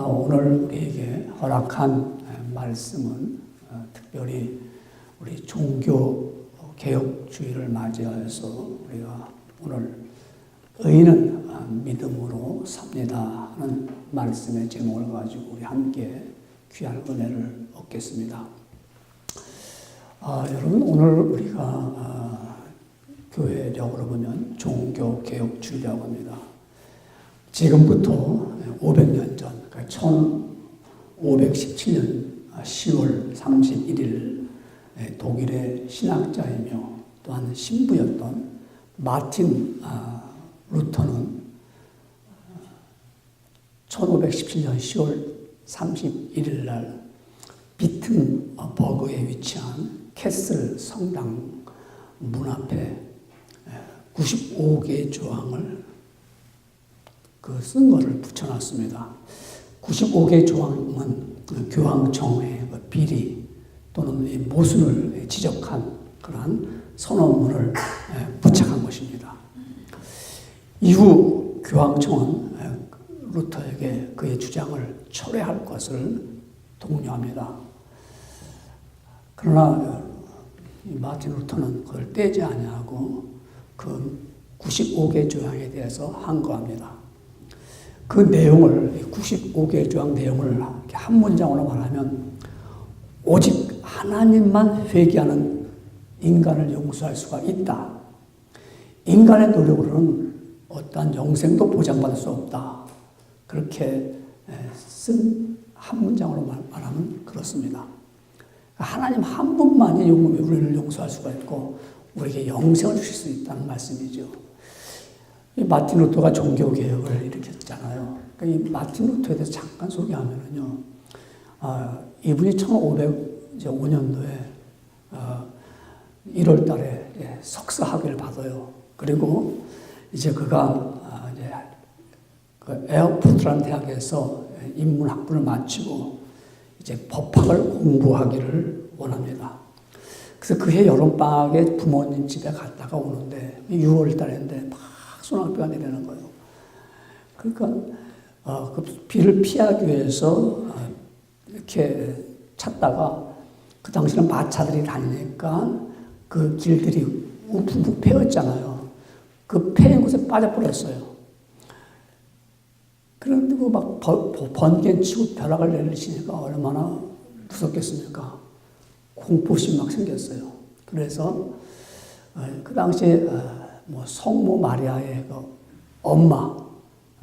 오늘 우리에게 허락한 말씀은 특별히 우리 종교개혁주의를 맞이하여서 우리가 오늘 의인은 믿음으로 삽니다 하는 말씀의 제목을 가지고 우리 함께 귀한 은혜를 얻겠습니다. 여러분, 오늘 우리가 교회적으로 보면 종교개혁주의라고 합니다. 지금부터 500년 전, 그러니까 1517년 10월 31일 독일의 신학자이며 또한 신부였던 마틴 루터는 1517년 10월 31일 날 비튼버그에 위치한 캐슬 성당 문 앞에 95개의 조항을 쓴 거를 붙여놨습니다. 95개의 조항은 교황청의 비리 또는 모순을 지적한 그러한 선언문을 부착한 것입니다. 이후 교황청은 루터에게 그의 주장을 철회할 것을 독려합니다. 그러나 마틴 루터는 그걸 떼지 아니하고 그 95개 조항에 대해서 항거합니다. 그 내용을, 95개 조항 내용을 한 문장으로 말하면 오직 하나님만 회개하는 인간을 용서할 수가 있다. 인간의 노력으로는 어떠한 영생도 보장받을 수 없다. 그렇게 쓴 한 문장으로 말하면 그렇습니다. 하나님 한 분만이 우리를 용서할 수가 있고 우리에게 영생을 주실 수 있다는 말씀이죠. 이 마틴 루터가 종교개혁을 일으켰잖아요. 그러니까 이 마틴 루터에 대해서 잠깐 소개하면은요, 이분이 1505년도에 1월 달에 석사 학위를 받아요. 그리고 이제 그가 이제 그 에어포트라는 대학에서 인문학부를 마치고 이제 법학을 공부하기를 원합니다. 그래서 그해 여름방학에 부모님 집에 갔다가 오는데 6월 달인데 막 소나기가 내리는 거예요. 그러니까 그 비를 피하기 위해서 이렇게 찾다가 그 당시는 마차들이 다니니까 그 길들이 우풍풍 패였잖아요. 그 패인 곳에 빠져버렸어요. 그런데 막 번개 치고 벼락을 내리시니까 얼마나 무섭겠습니까? 공포심이 막 생겼어요. 그래서 그 당시에 성모 마리아의 그 엄마,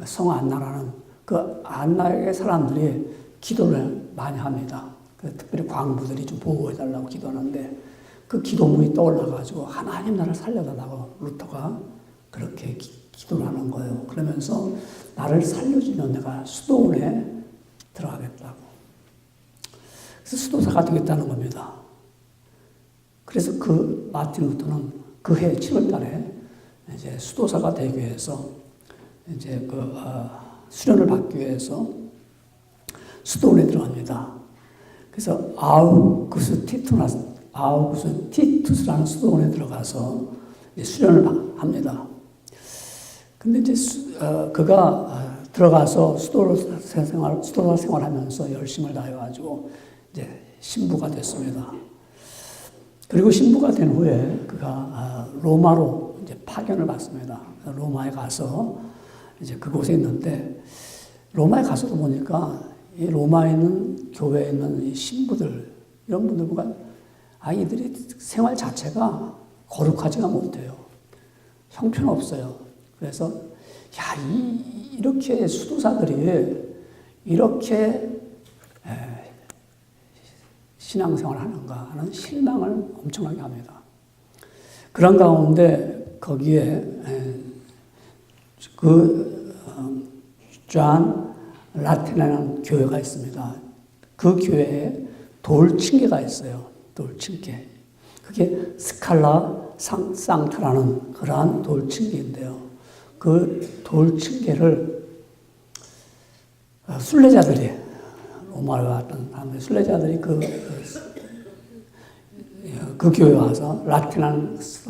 성 안나라는 그 안나의 사람들이 기도를 많이 합니다. 특별히 광부들이 좀 보호해달라고 기도하는데 그 기도문이 떠올라가지고 하나님 나를 살려달라고 루터가 그렇게 기도를 하는 거예요. 그러면서 나를 살려주면 내가 수도원에 들어가겠다고. 그래서 수도사가 되겠다는 겁니다. 그래서 그 마틴 루터는 그 해 7월 달에 이제 수도사가 되기 위해서 이제 수련을 받기 위해서 수도원에 들어갑니다. 그래서 아우구스 티투스라는 수도원에 들어가서 이제 수련을 합니다. 근데 이제 그가 들어가서 수도사 생활하면서 열심을 다해가지고 이제 신부가 됐습니다. 그리고 신부가 된 후에 그가 로마로 이제 파견을 받습니다. 로마에 가서 이제 그곳에 있는데 로마에 가서도 보니까 이 로마에 있는 교회에 있는 이 신부들 이런 분들 보니까 아이들이 생활 자체가 거룩하지가 못해요. 형편없어요. 그래서 이렇게 수도사들이 이렇게 신앙생활을 하는가 하는 실망을 엄청나게 합니다. 그런 가운데 거기에 존 라틴이라는 교회가 있습니다. 그 교회에 돌층계가 있어요. 돌층계. 그게 스칼라 상타라는 그러한 돌층계인데요. 그 돌층계를 순례자들이 로마에 왔던 사람들 순례자들이 그 교회에 와서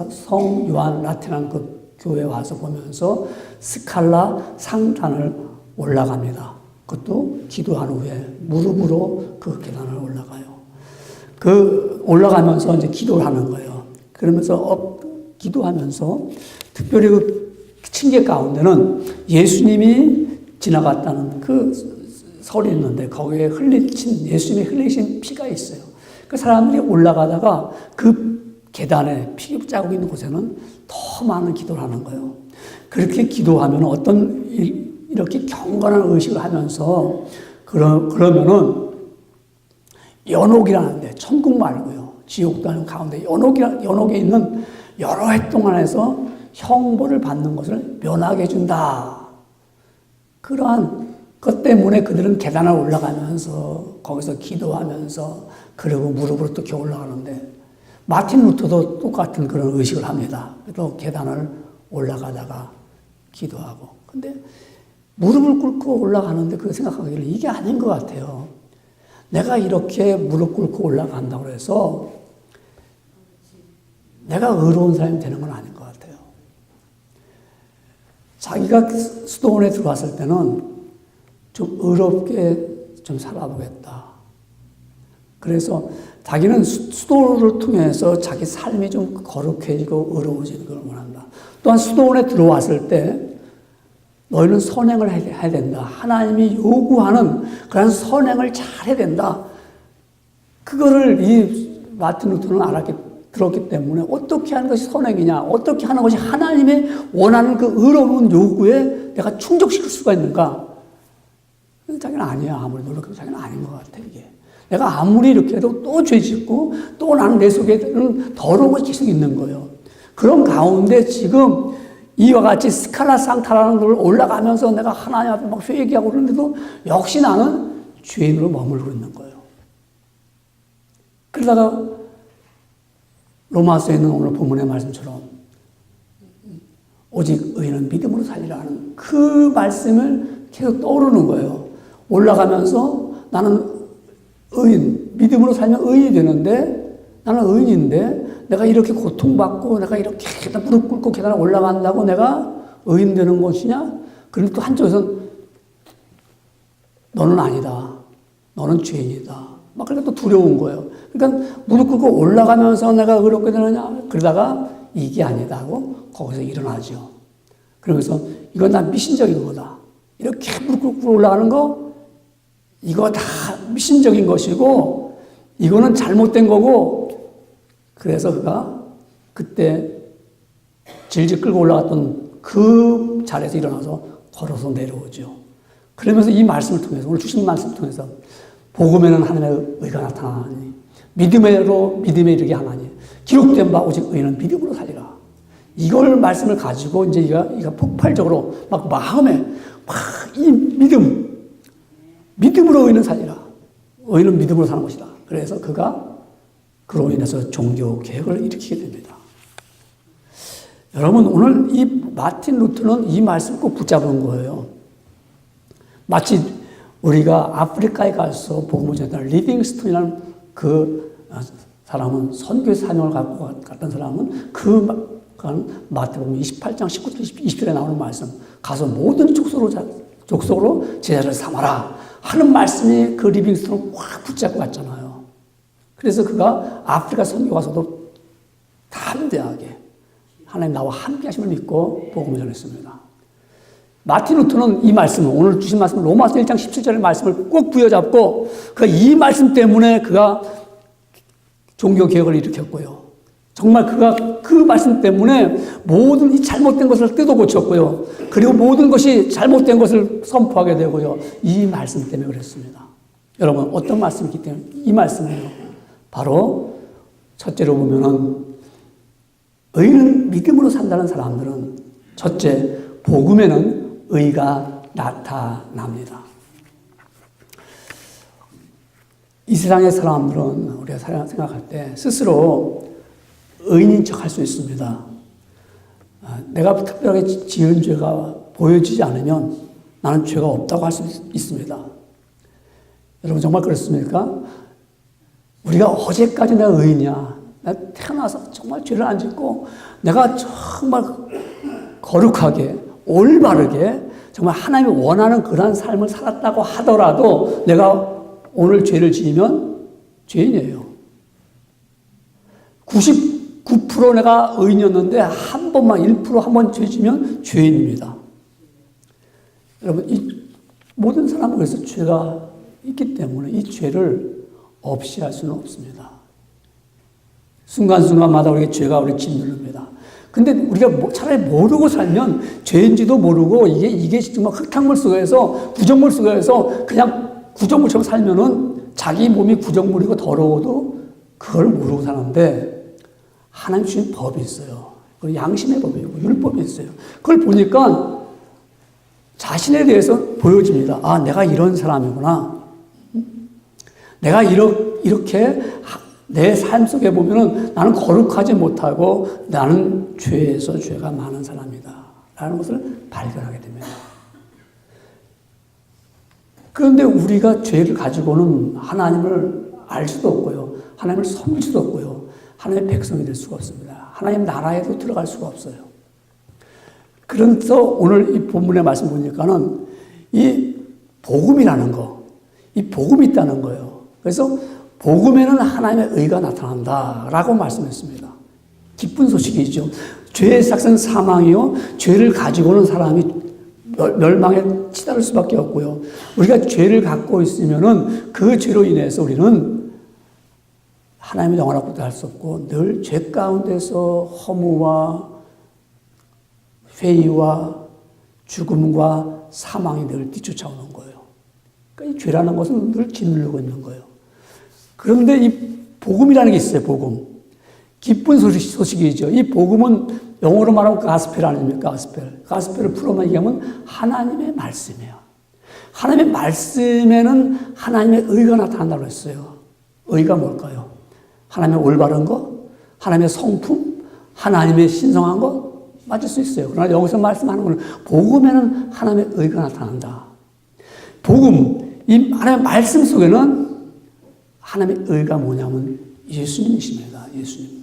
성 요한 라틴한 그 교회에 와서 보면서 스칼라 상단을 올라갑니다. 그것도 기도한 후에 무릎으로 그 계단을 올라가요. 그 올라가면서 이제 기도를 하는 거예요. 그러면서 기도하면서 특별히 그 층계 가운데는 예수님이 지나갔다는 그 설이 있는데 거기에 예수님이 흘리신 피가 있어요. 그 사람들이 올라가다가 그 계단에 피 자국이 있는 곳에는 더 많은 기도를 하는 거예요. 그렇게 기도하면 이렇게 경건한 의식을 하면서 그러면은 연옥이라는데 천국 말고요. 지옥도 아니고 가운데 연옥에 있는 여러 해 동안에서 형벌을 받는 것을 면하게 해준다. 그러한 것 때문에 그들은 계단을 올라가면서 거기서 기도하면서 그리고 무릎으로 또 올라가는데 마틴 루터도 똑같은 그런 의식을 합니다. 또 계단을 올라가다가 기도하고. 근데 무릎을 꿇고 올라가는데 그 생각하기를 이게 아닌 것 같아요. 내가 이렇게 무릎 꿇고 올라간다고 해서 내가 의로운 사람이 되는 건 아닌 것 같아요. 자기가 수도원에 들어왔을 때는 좀 의롭게 좀 살아보겠다. 그래서 자기는 수도를 통해서 자기 삶이 좀 거룩해지고 의로워지는 걸 원한다. 또한 수도원에 들어왔을 때 너희는 선행을 해야 된다. 하나님이 요구하는 그런 선행을 잘 해야 된다. 그거를 이 마틴 루터는 들었기 때문에 어떻게 하는 것이 선행이냐, 어떻게 하는 것이 하나님의 원하는 그 의로운 요구에 내가 충족시킬 수가 있는가? 자기는 아니야. 아무리 노력해도 자기는 아닌 것 같아, 이게. 내가 아무리 이렇게 해도 또 죄 짓고 또 나는 내 속에는 더러운 것이 계속 있는 거예요. 그런 가운데 지금 이와 같이 스칼라 상타라는 걸 올라가면서 내가 하나님 앞에 막 회개하고 그러는데도 역시 나는 죄인으로 머물고 있는 거예요. 그러다가 로마서에 있는 오늘 본문의 말씀처럼 오직 의인은 믿음으로 살리라는 그 말씀을 계속 떠오르는 거예요. 올라가면서 나는 믿음으로 살면 의인이 되는데 나는 의인인데 내가 이렇게 고통받고 내가 이렇게 무릎 꿇고 계단을 올라간다고 내가 의인 되는 것이냐? 그런데 또 한쪽에서는 너는 아니다. 너는 죄인이다. 막 그러니까 또 두려운 거예요. 그러니까 무릎 꿇고 올라가면서 내가 의롭게 되느냐? 그러다가 이게 아니다 하고 거기서 일어나죠. 그러면서 이건 다 미신적인 거다. 이렇게 무릎 꿇고 올라가는 거 이거 다 미신적인 것이고 이거는 잘못된 거고 그래서 그가 그때 질질 끌고 올라갔던 그 자리에서 일어나서 걸어서 내려오죠. 그러면서 이 말씀을 통해서 오늘 주신 말씀을 통해서 복음에는 하나님의 의가 나타나니 믿음으로 믿음에 이르게 하나니 기록된 바 오직 의인은 믿음으로 살리라. 이걸 말씀을 가지고 이제 이가 폭발적으로 막 마음에 막 이 믿음으로 의인은 살리라. 의인은 믿음으로 사는 것이다. 그래서 그가 그로 인해서 종교 개혁을 일으키게 됩니다. 여러분 오늘 이 마틴 루터는 이 말씀을 꼭 붙잡은 거예요. 마치 우리가 아프리카에 가서 복음을 전했던 리빙스톤이라는 그 사람은 선교의 사명을 갖고 갔던 사람은 그 마태복음 28장 19절 20절에 나오는 말씀 가서 모든 족속으로 제자를 삼아라 하는 말씀이 그 리빙스톤을 확 붙잡고 갔잖아요. 그래서 그가 아프리카 선교 가서도 담대하게 하나님 나와 함께 하심을 믿고 복음을 전했습니다. 마틴 루터는 이 말씀을 오늘 주신 말씀 로마서 1장 17절의 말씀을 꼭 부여잡고 그 이 말씀 때문에 그가 종교개혁을 일으켰고요. 정말 그가 그 말씀 때문에 모든 이 잘못된 것을 뜯어 고쳤고요. 그리고 모든 것이 잘못된 것을 선포하게 되고요. 이 말씀 때문에 그랬습니다. 여러분 어떤 말씀이기 때문에 이 말씀이에요. 바로 첫째로 보면은 의는 믿음으로 산다는 사람들은 첫째 복음에는 의가 나타납니다. 이 세상의 사람들은 우리가 생각할 때 스스로 의인인 척 할 수 있습니다. 내가 특별하게 지은 죄가 보여지지 않으면 나는 죄가 없다고 할 수 있습니다. 여러분 정말 그렇습니까? 우리가 어제까지 내가 의인이야. 내가 태어나서 정말 죄를 안 짓고 내가 정말 거룩하게 올바르게 정말 하나님이 원하는 그런 삶을 살았다고 하더라도 내가 오늘 죄를 지으면 죄인이에요. 99% 내가 의인이었는데 한 번만 1% 한 번 죄 지면 죄인입니다. 여러분, 이 모든 사람은 그래서 죄가 있기 때문에 이 죄를 없이 할 수는 없습니다. 순간순간마다 우리가 죄가 우리 짓누릅니다. 근데 우리가 차라리 모르고 살면 죄인지도 모르고 이게 정말 흙탕물 속에서 구정물 속에서 그냥 구정물처럼 살면은 자기 몸이 구정물이고 더러워도 그걸 모르고 사는데 하나님 주신 법이 있어요. 그리고 양심의 법이고 율법이 있어요. 그걸 보니까 자신에 대해서 보여집니다. 아, 내가 이런 사람이구나. 내가 이렇게 내 삶 속에 보면은 나는 거룩하지 못하고 나는 죄에서 죄가 많은 사람이다. 라는 것을 발견하게 됩니다. 그런데 우리가 죄를 가지고는 하나님을 알 수도 없고요. 하나님을 섬길 수도 없고요. 하나님의 백성이 될 수가 없습니다. 하나님 나라에도 들어갈 수가 없어요. 그래서 오늘 이 본문의 말씀 보니까는 이 복음이라는 거, 이 복음이 있다는 거예요. 그래서 복음에는 하나님의 의가 나타난다라고 말씀했습니다. 기쁜 소식이죠. 죄의 삭은 사망이요. 죄를 가지고는 사람이 멸망에 치달을 수밖에 없고요. 우리가 죄를 갖고 있으면은 그 죄로 인해서 우리는 하나님의 영원하고도 할 수 없고 늘 죄 가운데서 허무와 회의와 죽음과 사망이 늘 뒤쫓아오는 거예요. 그러니까 이 죄라는 것은 늘 짓누르고 있는 거예요. 그런데 이 복음이라는 게 있어요, 복음. 기쁜 소식이죠. 이 복음은 영어로 말하면 가스펠 아닙니까? 가스펠. 가스펠을 풀어만 얘기하면 하나님의 말씀이에요. 하나님의 말씀에는 하나님의 의가 나타난다고 했어요. 의가 뭘까요? 하나님의 올바른 것, 하나님의 성품, 하나님의 신성한 것 맞을 수 있어요. 그러나 여기서 말씀하는 것은 복음에는 하나님의 의가 나타난다. 복음, 이 하나님의 말씀 속에는 하나님의 의가 뭐냐면 예수님이십니다. 예수님.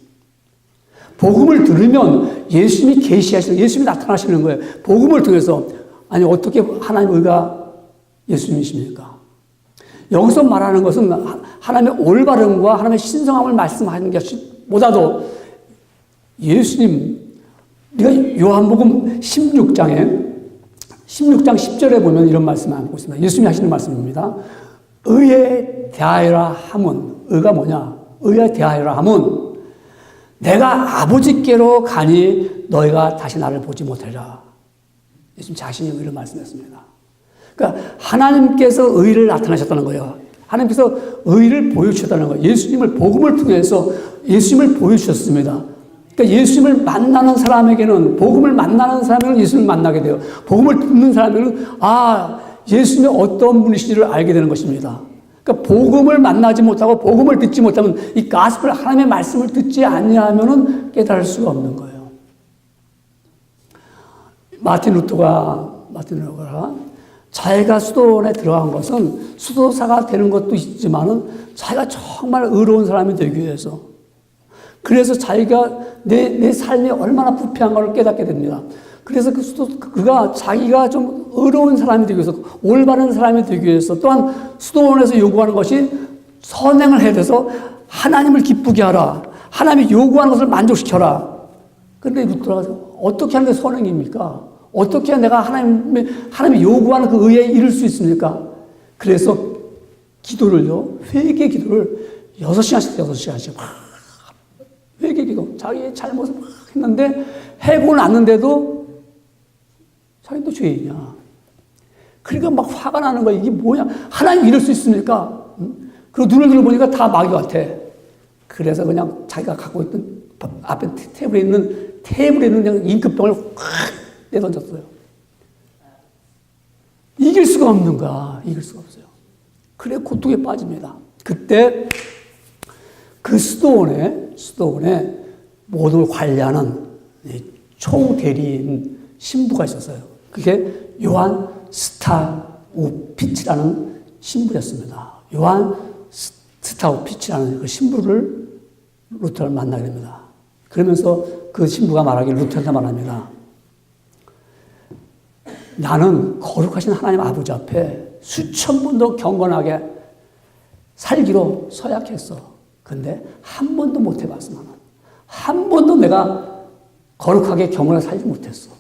복음을 들으면 예수님이 계시하시는, 예수님이 나타나시는 거예요. 복음을 통해서. 아니, 어떻게 하나님의 의가 예수님이십니까? 여기서 말하는 것은 하나님의 올바름과 하나님의 신성함을 말씀하는 것보다도 예수님, 우리가 요한복음 16장 10절에 보면 이런 말씀을 하고 있습니다. 예수님이 하시는 말씀입니다. 의에 대하여라 함은, 의가 뭐냐? 의에 대하여라 함은 내가 아버지께로 가니 너희가 다시 나를 보지 못하리라. 예수님 자신이 의를 말씀했습니다. 그러니까 하나님께서 의를 나타나셨다는 거예요. 하나님께서 의를 보여주셨다는 거예요. 예수님을 복음을 통해서 예수님을 보여주셨습니다. 그러니까 예수님을 만나는 사람에게는, 복음을 만나는 사람에게는 예수님을 만나게 돼요. 복음을 듣는 사람에게는 예수님이 어떤 분이신지를 알게 되는 것입니다. 그러니까 복음을 만나지 못하고 복음을 듣지 못하면 이 가스펠 하나님의 말씀을 듣지 않냐면은 깨달을 수가 없는 거예요. 마틴 루터가 자기가 수도원에 들어간 것은 수도사가 되는 것도 있지만은 자기가 정말 의로운 사람이 되기 위해서, 그래서 자기가 내 삶이 얼마나 부패한 걸 깨닫게 됩니다. 그래서 그가 자기가 좀 의로운 사람이 되기 위해서, 올바른 사람이 되기 위해서, 또한 수도원에서 요구하는 것이 선행을 해야 돼서 하나님을 기쁘게 하라. 하나님이 요구하는 것을 만족시켜라. 그런데 루터가 어떻게 하는 게 선행입니까? 어떻게 내가 하나님이 요구하는 그 의에 이룰 수 있습니까? 그래서 기도를요, 회개 기도를 6시간씩 회개 기도, 자기의 잘못을 막 했는데 해고 났는데도 자기도 죄인이야. 그러니까 막 화가 나는 거야. 이게 뭐냐? 하나님 이럴 수 있습니까? 그리고 눈을 들어보니까 다 마귀 같아. 그래서 그냥 자기가 갖고 있던 앞에 테이블에 있는 그냥 임금병을 확 내던졌어요. 이길 수가 없는 거야. 이길 수가 없어요. 그래 고통에 빠집니다. 그때 그 수도원에 모든 걸 관리하는 총대리인 신부가 있었어요. 그게 요한 스타우피치라는 신부였습니다. 요한 스타우피치라는 그 신부를 루터를 만나게 됩니다. 그러면서 그 신부가 말하기를 루터한테 말합니다. 나는 거룩하신 하나님 아버지 앞에 수천 번도 경건하게 살기로 서약했어. 근데 한 번도 못 해봤어, 나는. 한 번도 내가 거룩하게 경건하게 살지 못했어.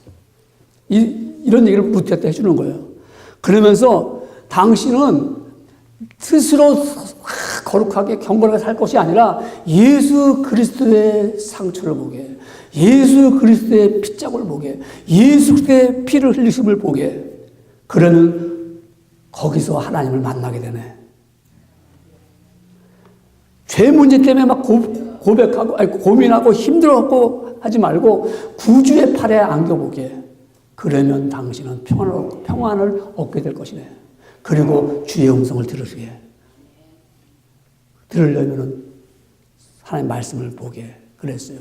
이런 얘기를 루트한테 해주는 거예요. 그러면서 당신은 스스로 거룩하게 경건하게 살 것이 아니라 예수 그리스도의 상처를 보게, 예수 그리스도의 핏자국을 보게, 예수 그리스도의 피를 흘리심을 보게. 그러면 거기서 하나님을 만나게 되네. 죄 문제 때문에 막 고백하고, 아니, 고민하고 힘들었고 하지 말고 구주의 팔에 안겨보게. 그러면 당신은 평안을 얻게 될 것이네. 그리고 주의 음성을 들으시게. 들으려면은 하나님 말씀을 보게 그랬어요.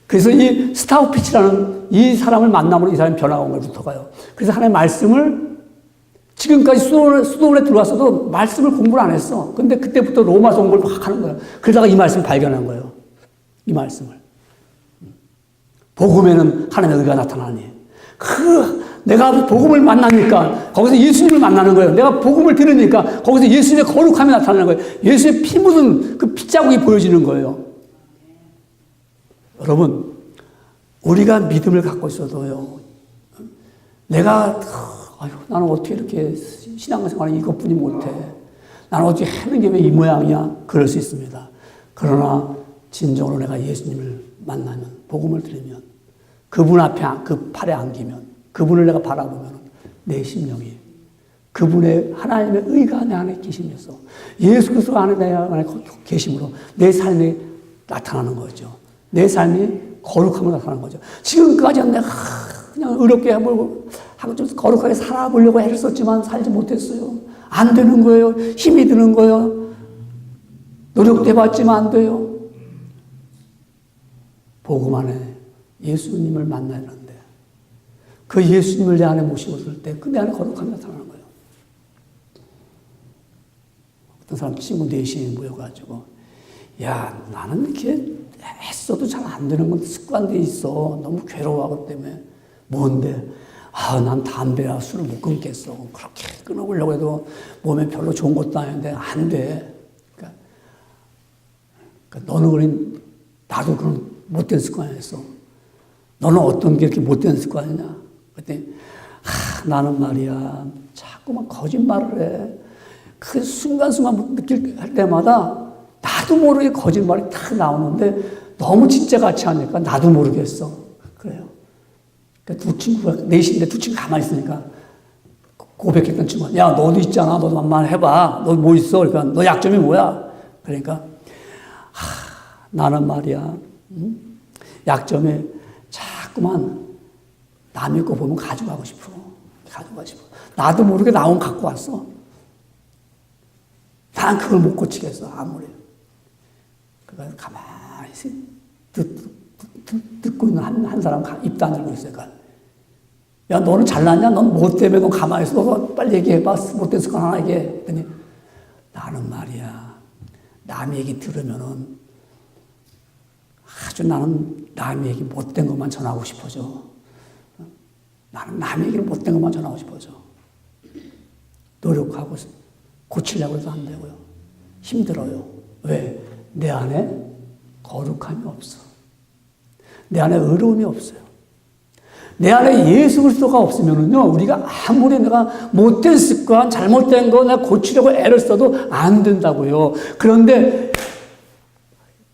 그래서 이 스타우피치라는 이 사람을 만남으로 이 사람이 변화가 온 걸 루터가요. 그래서 하나님 말씀을 지금까지 수도원에 들어왔어도 말씀을 공부를 안 했어. 근데 그때부터 로마서 공부를 막 하는 거예요. 그러다가 이 말씀을 발견한 거예요. 이 말씀을. 복음에는 하나님의 의가 나타나니. 내가 복음을 만나니까 거기서 예수님을 만나는 거예요. 내가 복음을 들으니까 거기서 예수님의 거룩함이 나타나는 거예요. 예수의 피 묻은 그 핏자국이 보여지는 거예요. 여러분, 우리가 믿음을 갖고 있어도요, 내가 나는 어떻게 이렇게 신앙생활을 이것뿐이 못해. 나는 어떻게 하는 게 왜 이 모양이야? 그럴 수 있습니다. 그러나 진정으로 내가 예수님을 만나면, 복음을 들으면, 그분 앞에 그 팔에 안기면, 그분을 내가 바라보면 내 심령이 그분의 하나님의 의가 내 안에 계시면서 예수 그리스도 안에 내 안에 계심으로 내 삶이 나타나는 거죠. 내 삶이 거룩함으로 나타나는 거죠. 지금까지는 내가 그냥 의롭게 하고 좀 거룩하게 살아보려고 애를 썼지만 살지 못했어요. 안 되는 거예요. 힘이 드는 거예요. 노력도 해봤지만 안 돼요. 복음 안에 예수님을 만나야 하는데 그 예수님을 내 안에 모시고 때 그 내 안에 거룩함이 나타나는 거예요. 어떤 사람 친구 넷이 모여가지고 야, 나는 이렇게 했어도 잘 안 되는 건 습관돼 있어. 너무 괴로워하기 때문에. 뭔데? 난 담배야 술을 못 끊겠어. 그렇게 끊어보려고 해도 몸에 별로 좋은 것도 아닌데 안 돼. 그러니까 너는 그런, 나도 그런 못된 습관이었어. 너는 어떤 게 이렇게 못된 습관이냐? 그랬더니 나는 말이야 자꾸만 거짓말을 해. 그 순간순간 할 때마다 나도 모르게 거짓말이 딱 나오는데 너무 진짜 같이 하니까 나도 모르겠어. 그래요. 그러니까 두 친구가 넷인데 두 친구 가만히 있으니까 고백했던 친구가 야 너도 있잖아. 너도 한번 해봐. 너 뭐 있어? 그러니까 너 약점이 뭐야? 그러니까 나는 말이야 약점이 자꾸만 남의 거 보면 가져가고 싶어. 나도 모르게 나온 갖고 왔어. 난 그걸 못 고치겠어. 아무리. 그러니까 가만히 듣고 있는 한 사람 입 다물고 있으니까 야 너는 잘났냐? 넌 뭐 때문에 너 가만히 있어? 너 빨리 얘기해봐. 못된 습관 하나 얘기해. 그랬더니 나는 말이야 남 얘기 들으면은 아주 나는 남 얘기 못된 것만 전하고 싶어져. 나는 남 얘기를 못된 것만 전하고 싶어져. 노력하고 고치려고 해도 안 되고요. 힘들어요. 왜? 내 안에 거룩함이 없어. 내 안에 의로움이 없어요. 내 안에 예수 그리스도가 없으면은요, 우리가 아무리 내가 못된 습관, 잘못된 거 내가 고치려고 애를 써도 안 된다고요. 그런데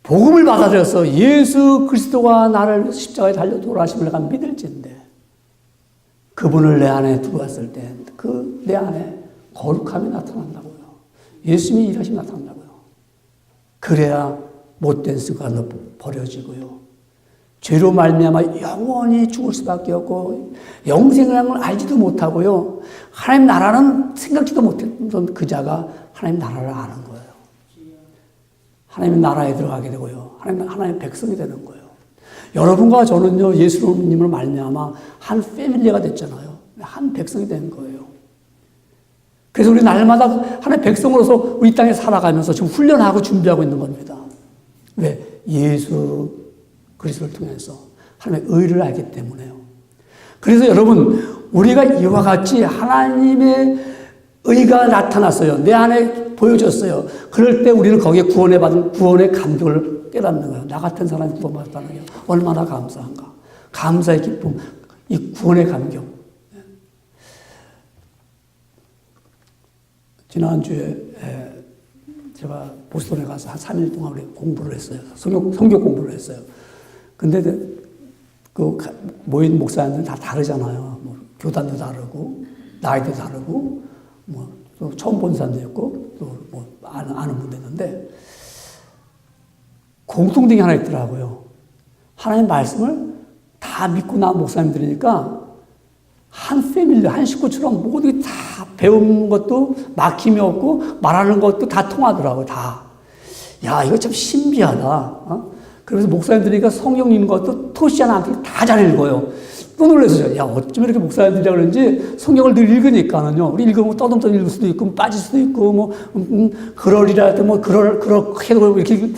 복음을 받아들여서 예수 그리스도가 나를 십자가에 달려 돌아가심을 내가 믿을진데 그분을 내 안에 들어왔을 때 그 내 안에 거룩함이 나타난다고요. 예수님이 일하심이 나타난다고요. 그래야 못된 습관은 버려지고요. 죄로 말미암아 영원히 죽을 수밖에 없고 영생을 알지도 못하고요. 하나님 나라는 생각지도 못했던 그 자가 하나님 나라를 아는 거예요. 하나님 나라에 들어가게 되고요. 하나님의 백성이 되는 거예요. 여러분과 저는요, 예수님을 말미암아 한 패밀리가 됐잖아요. 한 백성이 된 거예요. 그래서 우리 날마다 하나님의 백성으로서 우리 땅에 살아가면서 지금 훈련하고 준비하고 있는 겁니다. 왜? 예수 그리스도를 통해서 하나님의 의를 알기 때문에요. 그래서 여러분, 우리가 이와 같이 하나님의 의가 나타났어요. 내 안에 보여졌어요. 그럴 때 우리는 거기에 구원받은 구원의 감격을 깨닫는 거예요. 나 같은 사람이 구원받았다는 게 얼마나 감사한가. 감사의 기쁨, 이 구원의 감격. 지난주에 제가 보스턴에 가서 한 3일 동안 우리 공부를 했어요. 성경 공부를 했어요. 근데 그 모인 목사님들은 다 다르잖아요. 뭐 교단도 다르고, 나이도 다르고, 뭐 또 처음 본 사람도 있고, 또 뭐 아는 분도 있는데, 공통된 게 하나 있더라고요. 하나님의 말씀을 다 믿고 나온 목사님들이니까, 한 패밀리, 한 식구처럼 모두 다 배운 것도 막힘이 없고, 말하는 것도 다 통하더라고요, 다. 야, 이거 참 신비하다. 어? 그래서 목사님들이니까 성경 읽는 것도 토시 하나 다 잘 읽어요. 또 놀라서, 야, 어쩜 이렇게 목사님들이라 그런지 성경을 늘 읽으니까는요. 우리 읽으면 떠듬떠듬 읽을 수도 있고, 빠질 수도 있고, 뭐, 그러리라 할 때 뭐, 그렇게도 이렇게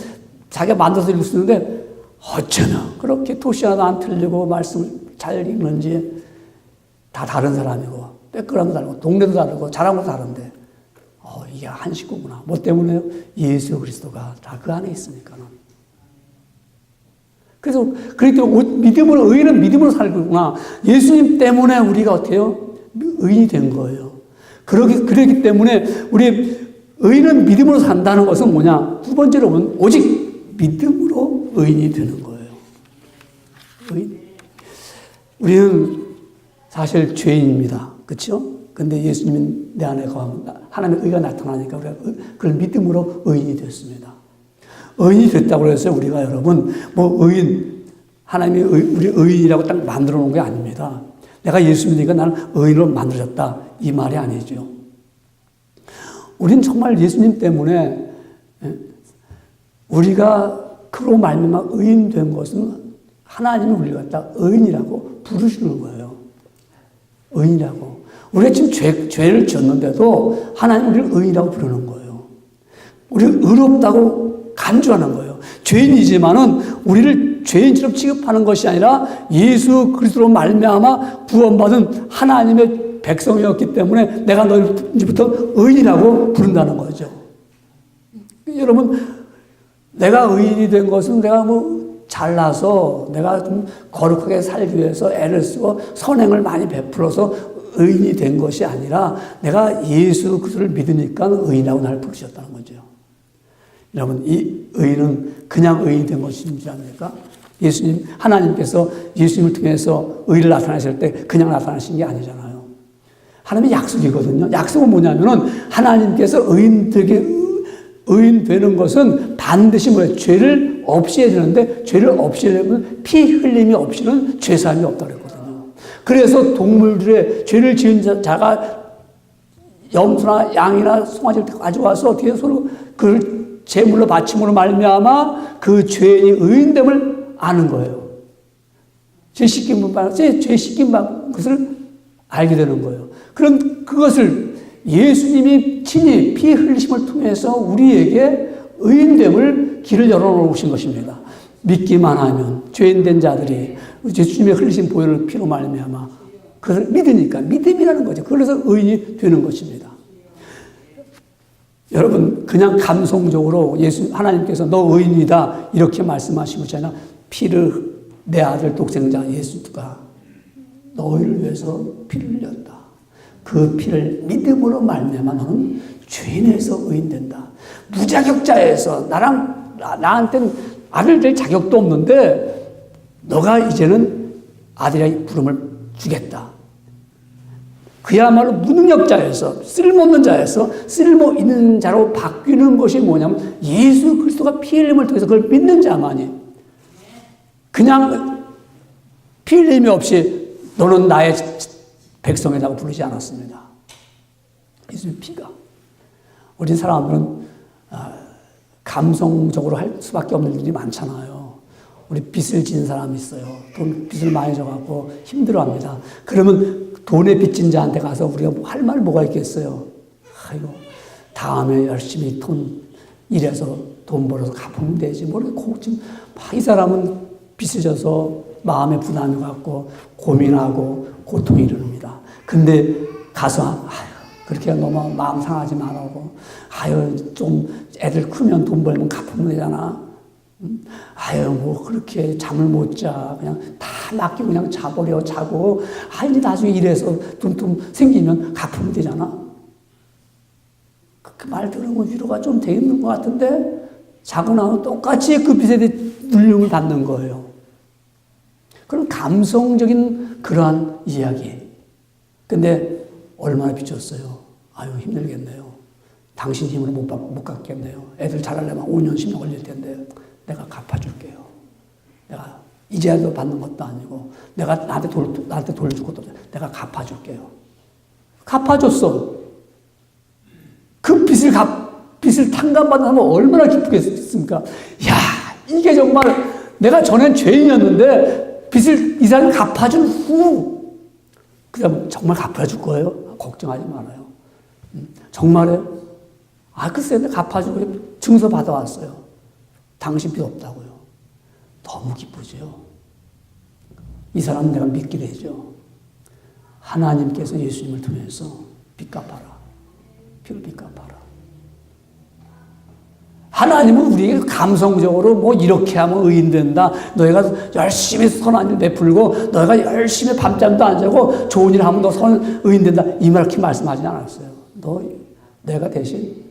자기가 만들어서 읽을 수 있는데, 어쩌면 그렇게 토시 하나 안 틀리고 말씀을 잘 읽는지 다 다른 사람이고, 백그라운드 다르고, 동네도 다르고, 자랑도 다른데, 이게 한 식구구나. 뭐 때문에요? 예수 그리스도가 다 그 안에 있으니까는. 그래서, 그렇기 때문에 믿음으로, 의인은 믿음으로 살구나. 예수님 때문에 우리가 어때요? 의인이 된 거예요. 그러기 때문에 우리 의인은 믿음으로 산다는 것은 뭐냐? 두 번째로 보면 오직 믿음으로 의인이 되는 거예요. 의인. 우리는 사실 죄인입니다. 그렇죠? 근데 예수님이 내 안에 거하면 하나님의 의가 나타나니까 우리가 그걸 믿음으로 의인이 됐습니다. 의인이 됐다고 해서 우리가 여러분 뭐 의인 하나님이 우리 의인이라고 딱 만들어 놓은 게 아닙니다. 내가 예수 믿으니까 나는 의인으로 만들어졌다 이 말이 아니죠. 우리는 정말 예수님 때문에 우리가 그로 말미암아 의인 된 것은 하나님이 우리를 갖다 의인이라고 부르시는 거예요. 의인이라고. 우리가 지금 죄를 지었는데도 하나님 우리를 의인이라고 부르는 거예요. 우리를 의롭다고 간주하는 거예요. 죄인이지만은 우리를 죄인처럼 취급하는 것이 아니라 예수 그리스도로 말미암아 구원받은 하나님의 백성이었기 때문에 내가 너희를 이제부터 의인이라고 부른다는 거죠. 여러분, 내가 의인이 된 것은 내가 뭐 잘나서 내가 좀 거룩하게 살기 위해서 애를 쓰고 선행을 많이 베풀어서 의인이 된 것이 아니라 내가 예수 그리스도를 믿으니까 의인이라고 나를 부르셨다는 거죠. 여러분, 이 의인은 그냥 의인이 된 것인지 아닙니까? 예수님, 하나님께서 예수님을 통해서 의를 나타내실 때 그냥 나타나신 게 아니잖아요. 하나님의 약속이거든요. 약속은 뭐냐면은 하나님께서 의인들에게 의인 되는 것은 반드시 뭐예요? 죄를 없애야 되는데 죄를 없애려면 피 흘림이 없이는 죄사함이 없다고 그랬거든요. 그래서 동물들의 죄를 지은 자가 염소나 양이나 송아지를 가져와서 어떻게 서로 그걸 제물로 바침으로 말미암아 그 죄인이 의인됨을 아는 거예요. 죄 씻긴 것을 알게 되는 거예요. 그럼 그것을 예수님이 친히 피 흘리심을 통해서 우리에게 의인됨을 길을 열어놓으신 것입니다. 믿기만 하면 죄인된 자들이 예수님의 흘리신 보혈을 피로 말미암아 그것을 믿으니까 믿음이라는 거죠. 그래서 의인이 되는 것입니다. 여러분, 그냥 감성적으로 하나님께서 너 의인이다 이렇게 말씀하신 것이 아니라 피를 내 아들 독생자 예수가 너희를 위해서 피를 흘렸다. 그 피를 믿음으로 말미암아 너는 죄인에서 의인된다. 무자격자에서 나한테는 아들 될 자격도 없는데 너가 이제는 아들의 부름을 주겠다. 그야말로 무능력자에서 쓸모없는 자에서 쓸모 있는 자로 바뀌는 것이 뭐냐면 예수 그리스도가 피 흘림을 통해서 그걸 믿는 자만이 그냥 피 흘림이 없이 너는 나의 백성이라고 부르지 않았습니다. 예수의 피가. 우리 사람들은 감성적으로 할 수밖에 없는 일이 많잖아요. 우리 빚을 진 사람이 있어요. 돈 빚을 많이 져갖고 힘들어합니다. 그러면 돈에 빚진 자한테 가서 우리가 할 말 뭐가 있겠어요? 아이고, 다음에 열심히 일해서 돈 벌어서 갚으면 되지. 이 사람은 빚을 져서 마음에 부담이 갖고 고민하고 고통이 이릅니다. 근데 가서 아유, 그렇게 너무 마음 상하지 말라고. 아유, 좀 애들 크면 돈 벌면 갚으면 되잖아. 아유, 뭐 그렇게 잠을 못 자. 그냥 다 맡기고 그냥 자버려, 자고. 아, 이제 나중에 이래서 돈 좀 생기면 갚으면 되잖아. 그 말 들으면 위로가 좀 되는 것 같은데, 자고 나면 똑같이 그 빚에 대해 눌림을 받는 거예요. 그런 감성적인 그러한 이야기. 근데 얼마나 빚졌어요. 아유, 힘들겠네요. 당신 힘으로 못 갚겠네요. 애들 자라려면 5년, 10년 걸릴 텐데 내가 갚아줄게요. 내가 이자도 받는 것도 아니고 내가 나한테 돌려줄 것도 없어요. 내가 갚아줄게요. 갚아줬어. 그 빚을 탕감받는 사람은 얼마나 기쁘겠습니까? 야, 이게 정말 내가 전엔 죄인이었는데 빚을 이 사람이 갚아준 후, 그 다음 정말 갚아줄 거예요? 걱정하지 말아요. 정말요? 아, 글쎄, 내가 갚아주고 증서 받아왔어요. 당신 빚 없다고요. 너무 기쁘죠. 이 사람은 내가 믿게 되죠. 하나님께서 예수님을 통해서 빚 갚아라. 피를 빚 갚아라. 하나님은 우리에게 감성적으로 뭐 이렇게 하면 의인된다. 너희가 열심히 선한 일 베풀고 너희가 열심히 밤잠도 안 자고 좋은 일 하면 너 의인된다. 이렇게 말씀하지 않았어요. 내가 대신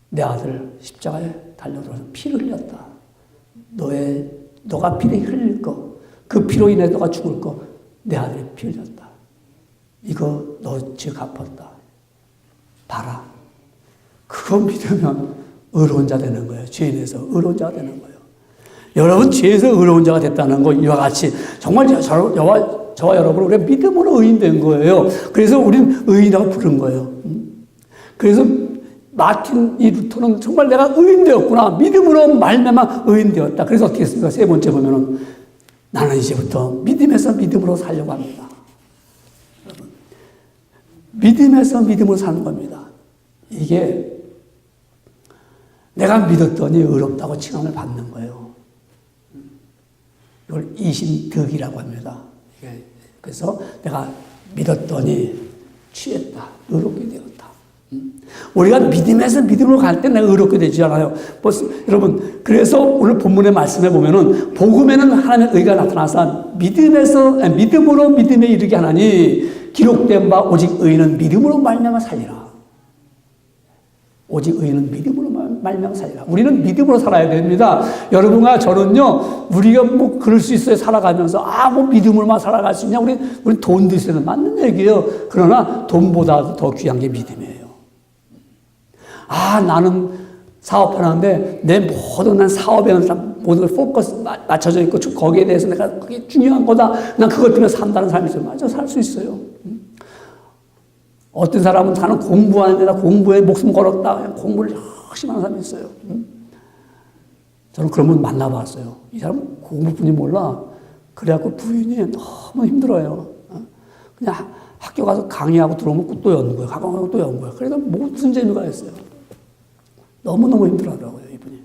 내 아들 십자가에 달려들어서 피를 흘렸다. 너가 피를 흘릴 거, 그 피로 인해 너가 죽을 거, 내 아들이 피 흘렸다. 이거 너 죄 갚았다. 봐라. 그거 믿으면 의로운 자 되는 거예요. 죄인에서 의로운 자가 되는 거예요. 여러분, 죄에서 의로운 자가 됐다는 거 이와 같이 정말 저와 여러분 우리가 믿음으로 의인 된 거예요. 그래서 우리는 의인이라고 부른 거예요. 그래서 마틴 이 루터는 정말 내가 의인 되었구나. 믿음으로 말미암아 의인 되었다. 그래서 어떻게 했습니까? 세 번째 보면은 나는 이제부터 믿음에서 믿음으로 살려고 합니다. 믿음에서 믿음으로 사는 겁니다. 이게 내가 믿었더니 의롭다고 칭함을 받는 거예요. 이걸 이신득이라고 합니다. 그래서 내가 믿었더니 취했다. 의롭게 되었다. 우리가 믿음에서 믿음으로 갈 때 내가 의롭게 되지 않아요. 여러분, 그래서 오늘 본문의 말씀에 보면은 복음에는 하나님의 의가 나타나서 믿음으로 믿음에 이르게 하나니 기록된 바 오직 의인은 믿음으로 말미암아 살리라. 오직 의인은 믿음으로 말미암아 살리라. 우리는 믿음으로 살아야 됩니다. 여러분과 저는요, 우리가 뭐 그럴 수 있어요. 살아가면서 뭐 믿음으로만 살아갈 수 있냐? 우리 돈도 있어야 맞는 얘기예요. 그러나 돈보다도 더 귀한 게 믿음이에요. 나는 사업하는데 내 모든 사업에는 모든 걸 포커스 맞춰져 있고 거기에 대해서 내가 그게 중요한 거다. 난 그것 때문에 산다는 사람이 있어요. 맞아, 살 수 있어요. 어떤 사람은 나는 공부하는데 나 공부에 목숨 걸었다. 그냥 공부를 열심히 하는 사람이 있어요. 저는 그런 분 만나봤어요. 이 사람은 공부뿐이 몰라. 그래갖고 부인이 너무 힘들어요. 그냥 학교 가서 강의하고 들어오면 또 연구해. 가고 또 연구해. 그래도 무슨 재미가 있어요. 너무너무 힘들어하더라고요, 이분이.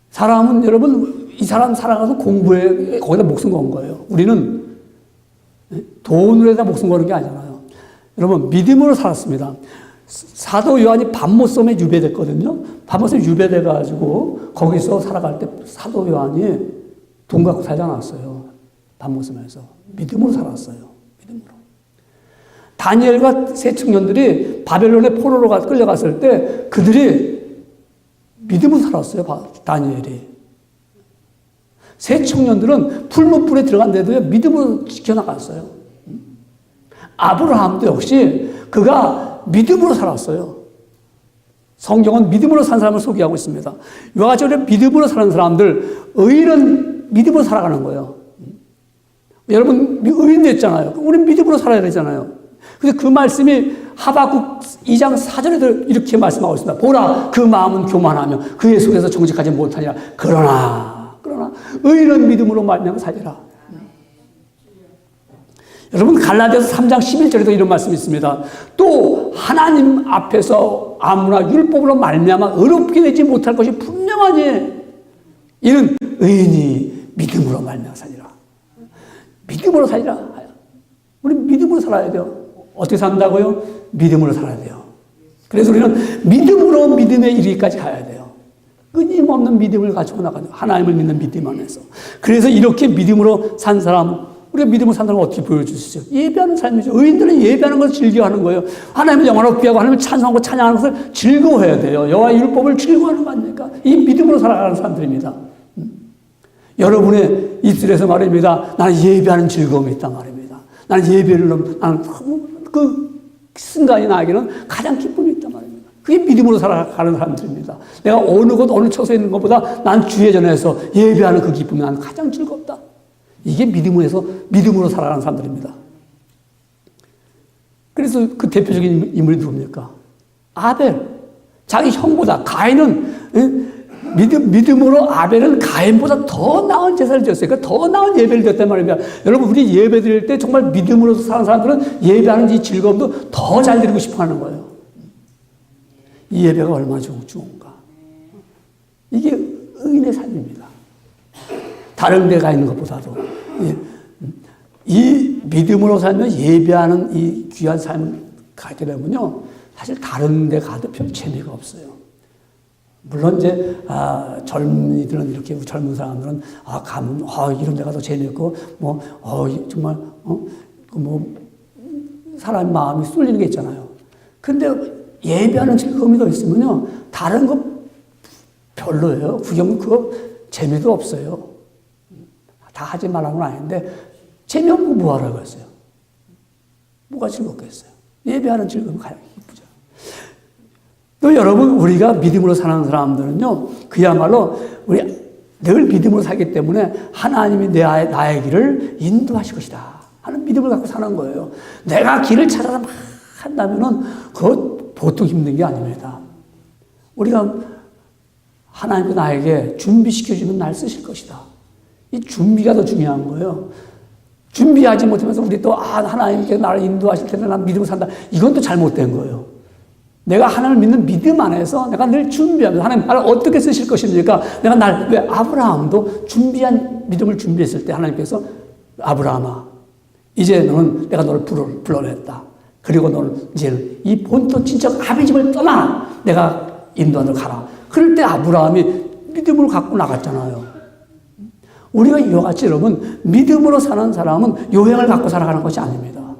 사람은 여러분, 이 사람 살아가서 공부에 거기다 목숨 건 거예요. 우리는 돈으로 해다 목숨 거는 게 아니잖아요. 여러분, 믿음으로 살았습니다. 사도 요한이 밤모섬에 유배됐거든요. 밤모섬에 유배돼가지고 거기서 살아갈 때 사도 요한이 돈 갖고 살지 않았어요. 밤모섬에서. 믿음으로 살았어요. 믿음으로. 다니엘과 세 청년들이 바벨론의 포로로 끌려갔을 때 그들이 믿음으로 살았어요. 다니엘이. 세 청년들은 풀무불에 들어간데도 믿음으로 지켜나갔어요. 아브라함도 역시 그가 믿음으로 살았어요. 성경은 믿음으로 산 사람을 소개하고 있습니다. 이와 같이 우리 믿음으로 사는 사람들, 의인은 믿음으로 살아가는 거예요. 여러분, 의인 됐잖아요. 우리는 믿음으로 살아야 되잖아요. 근데 그 말씀이 하박국 2장 4절에도 이렇게 말씀하고 있습니다. 보라, 그 마음은 교만하며 그의 속에서 정직하지 못하니라. 그러나 의인은 믿음으로 말미암아 살리라. 여러분, 갈라디아서 3장 11절에도 이런 말씀이 있습니다. 또 하나님 앞에서 아무나 율법으로 말미암아 의롭게 되지 못할 것이 분명하니 이는 의인이 믿음으로 말미암아 살리라. 믿음으로 살리라. 우리 믿음으로 살아야 돼요. 어떻게 산다고요? 믿음으로 살아야 돼요. 그래서 우리는 믿음으로 믿음에 이르기까지 가야 돼요. 끊임없는 믿음을 가지고 나가요. 하나님을 믿는 믿음 안에서. 그래서 이렇게 믿음으로 산 사람, 우리가 믿음으로 산 사람을 어떻게 보여줄 수 있어요? 예배하는 삶이죠. 의인들은 예배하는 것을 즐겨하는 거예요. 하나님을 영원하고 귀하고 하나님을 찬송하고 찬양하는 것을 즐거워해야 돼요. 여호와의 율법을 즐거워하는 거 아닙니까? 이 믿음으로 살아가는 사람들입니다. 여러분의 입술에서 말입니다. 나는 예배하는 즐거움이 있단 말입니다. 나는 예배를 나는 그 순간이 나에게는 가장 기쁨이 있단 말입니다. 그게 믿음으로 살아가는 사람들입니다. 내가 어느 곳 어느 처소에 있는 것보다 난 주의 전에서 예배하는 그 기쁨이 나는 가장 즐겁다. 이게 믿음으로 살아가는 사람들입니다. 그래서 그 대표적인 인물이 누굽니까? 아벨. 자기 형보다 가인은 믿음으로 아벨은 가인보다 더 나은 제사를 드렸어요. 그러니까 더 나은 예배를 드렸단 말입니다. 여러분, 우리 예배 드릴 때 정말 믿음으로 사는 사람들은 예배하는 이 즐거움도 더 잘 드리고 싶어 하는 거예요. 이 예배가 얼마나 좋은가. 이게 의인의 삶입니다. 다른 데 가 있는 것보다도. 이 믿음으로 살면 예배하는 이 귀한 삶을 가게 되면요. 사실 다른 데 가도 별 재미가 없어요. 물론 이제 젊은이들은 이렇게 젊은 사람들은 가면 이런 데가 더 재미있고 정말 사람 마음이 쏠리는 게 있잖아요. 근데 예배하는 즐거움이 더 있으면요 다른 거 별로예요. 구경 그거 재미도 없어요. 다 하지 말라는 건 아닌데 재미없고 뭐하라고 했어요. 뭐가 즐겁겠어요. 예배하는 즐거움이 가장 기쁘죠. 또 여러분, 우리가 믿음으로 사는 사람들은요, 그야말로 우리 늘 믿음으로 살기 때문에 하나님이 나의 길을 인도하실 것이다 하는 믿음을 갖고 사는 거예요. 내가 길을 찾아서 막 한다면은 그것 보통 힘든 게 아닙니다. 우리가 하나님이 나에게 준비시켜주면 날 쓰실 것이다. 이 준비가 더 중요한 거예요. 준비하지 못하면서 우리 또 하나님께서 나를 인도하실 텐데 난 믿음으로 산다. 이건 또 잘못된 거예요. 내가 하나님을 믿는 믿음 안에서 내가 늘 준비하면서 하나님 나를 어떻게 쓰실 것입니까? 왜 아브라함도 믿음을 준비했을 때 하나님께서 아브라함아, 이제 너는 내가 너를 불러냈다. 그리고 너는 이제 이 본토 친척 아비집을 떠나 내가 인도하러 가라. 그럴 때 아브라함이 믿음을 갖고 나갔잖아요. 우리가 이와 같이 여러분 믿음으로 사는 사람은 요행을 갖고 살아가는 것이 아닙니다.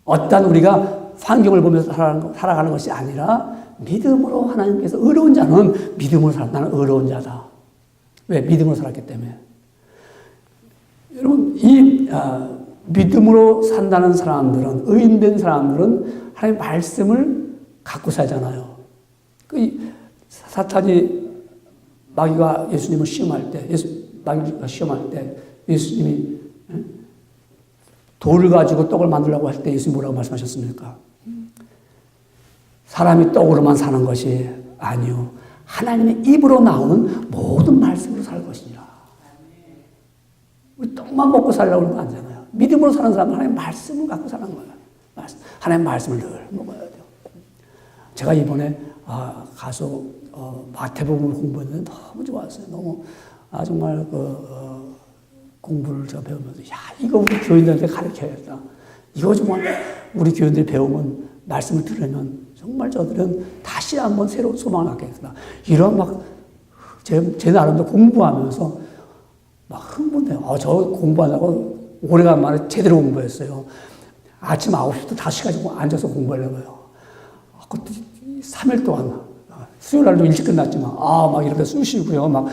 어떤 우리가 환경을 보면서 살아가는 것이 아니라 믿음으로 하나님께서 의로운 자는 믿음으로 나는 의로운 자다. 왜? 믿음으로 살았기 때문에. 여러분, 이 믿음으로 산다는 사람들은, 의인된 사람들은 하나님의 말씀을 갖고 살잖아요. 사탄이 마귀가 예수님을 시험할 때, 마귀가 시험할 때 예수님이 돌을 가지고 떡을 만들려고 할 때 예수님이 뭐라고 말씀하셨습니까? 사람이 떡으로만 사는 것이 아니요 하나님의 입으로 나오는 모든 말씀으로 살 것이니라. 우리 떡만 먹고 살려고 하는 거 아니잖아요. 믿음으로 사는 사람은 하나님의 말씀을 갖고 사는 거예요. 하나님의 말씀을 늘 먹어야 돼요. 제가 이번에 가서 마태복음을 공부했는데 너무 좋았어요. 너무 정말 공부를 제가 배우면서 이거 우리 교인들한테 가르쳐야겠다. 이거 정말 우리 교인들이 배우면 말씀을 들으면 정말 저들은 다시 한번 새로운 소망을 갖겠구나. 이런 제 나름대로 공부하면서 막 흥분돼요. 저 공부하려고 오래간만에 제대로 공부했어요. 아침 9시부터 5시까지 앉아서 공부하려고요. 그것도 3일 동안, 수요일 날도 일찍 끝났지만, 막 이렇게 쑤시고요. 막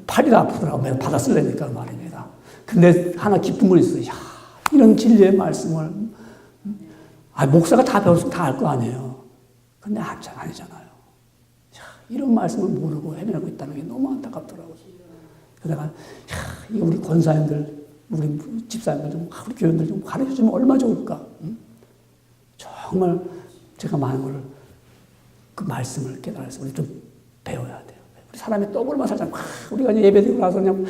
팔이 아프더라고요. 내가 받아 쓰려니까 말입니다. 근데 하나 기쁜 건 있어요. 이런 진리의 말씀을, 목사가 다 배웠으면 다 알 거 아니에요. 근데 아니잖아요. 이런 말씀을 모르고 헤매고 있다는 게 너무 안타깝더라고요. 그래서 내가, 이거 우리 권사님들, 우리 집사님들 우리 교인들 좀 가르쳐주면 얼마나 좋을까. 정말 제가 많은 걸, 그 말씀을 깨달아서 우리 좀 배워야 돼요. 우리 사람이 떡으로만 살잖아요. 우리가 예배 드리고 나서 그냥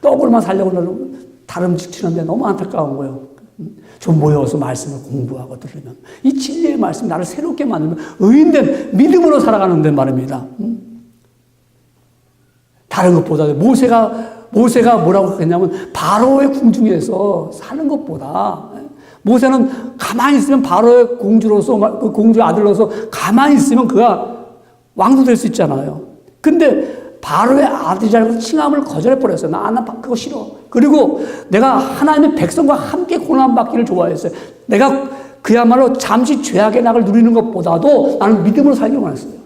떡으로만 살려고 다름질 치는데 너무 안타까운 거예요. 좀 모여서 말씀을 공부하고 들으면 이 진리의 말씀 나를 새롭게 만들면 의인된 믿음으로 살아가는 데 말입니다. 다른 것보다 모세가 모세가 뭐라고 했냐면 바로의 궁중에서 사는 것보다 모세는 가만히 있으면 바로의 공주로서 그 공주의 아들로서 가만히 있으면 그가 왕도 될 수 있잖아요. 근데 바로의 아들이라고 칭함을 거절해버렸어요. 나 그거 싫어. 그리고 내가 하나님의 백성과 함께 고난받기를 좋아했어요. 내가 그야말로 잠시 죄악의 낙을 누리는 것보다도 나는 믿음으로 살기를 원했어요.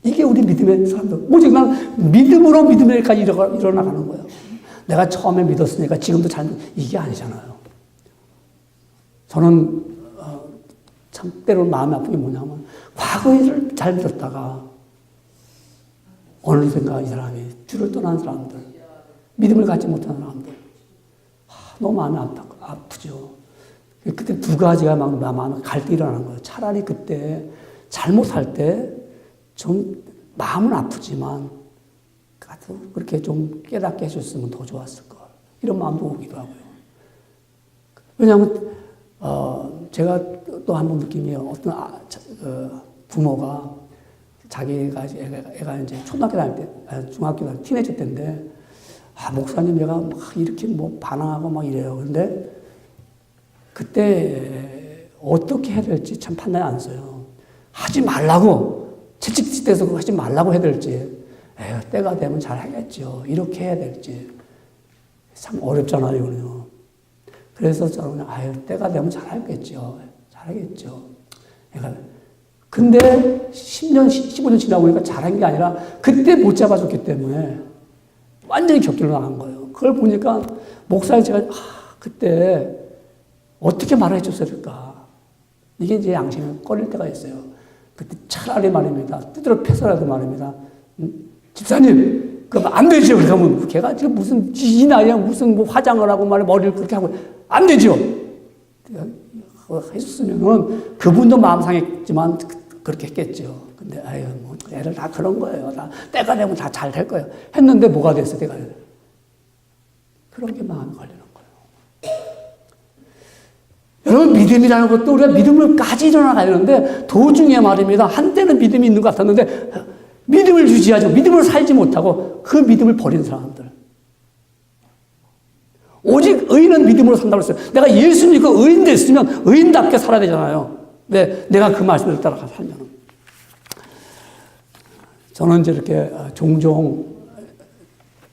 이게 우리 믿음의 사람들. 오직 나는 믿음으로 믿음에까지 일어나가는 거예요. 내가 처음에 믿었으니까 지금도 이게 아니잖아요. 저는 참 때로는 마음이 아픈 게 뭐냐면 과거를 잘 믿었다가 어느샌가 이 사람이 주를 떠난 사람들, 믿음을 갖지 못한 사람들, 너무 마음이 아프죠. 그때 두 가지가 막 마음에 갈등이 일어나는 거예요. 차라리 그때 잘못할 때 좀 마음은 아프지만 그렇게 좀 깨닫게 해줬으면 더 좋았을 걸. 이런 마음도 오기도 하고요. 왜냐하면 제가 또 한 번 느낀 게 어떤 부모가 자기가 애가 이제 초등학교 다닐 때, 중학교 다닐 때, 티네이저 때인데, 목사님 얘가 막 이렇게 뭐 반항하고 막 이래요. 근데 그때 어떻게 해야 될지 참 판단이 안 서요. 하지 말라고, 채찍질때서 하지 말라고 해야 될지, 때가 되면 잘 하겠죠. 이렇게 해야 될지. 참 어렵잖아요, 이거는요. 그래서 저는, 때가 되면 잘 하겠죠. 잘 하겠죠. 그러니까 근데 10년, 15년 지나고 보니까 잘한 게 아니라 그때 못 잡아줬기 때문에 완전히 격길로 나간 거예요. 그걸 보니까 목사님 제가 그때 어떻게 말해 줬을까. 이게 이제 양심이 꺼릴 때가 있어요. 그때 차라리 말입니다. 두드려 패서라도 말입니다. 집사님, 그럼 안 되죠. 그러면 걔가 지금 무슨 이 나이에 무슨 뭐 화장을 하고 말해 머리를 그렇게 하고 안 되죠. 해줬으면은 그분도 마음 상했지만 그렇게 했겠죠. 근데 뭐 애들 다 그런 거예요. 다 때가 되면 다 잘 될 거예요. 했는데 뭐가 됐어? 때가 그런 게 마음에 걸리는 거예요. 여러분 믿음이라는 것도 우리가 믿음을 까지 일어나가야 되는데 도중에 말입니다. 한때는 믿음이 있는 것 같았는데 믿음을 유지하지 믿음을 살지 못하고 그 믿음을 버린 사람들. 오직 의인은 믿음으로 산다고 했어요. 내가 예수 믿고 의인 됐으면 의인답게 살아야 되잖아요. 네, 내가 그 말씀을 따라가 살면. 저는 이제 이렇게 종종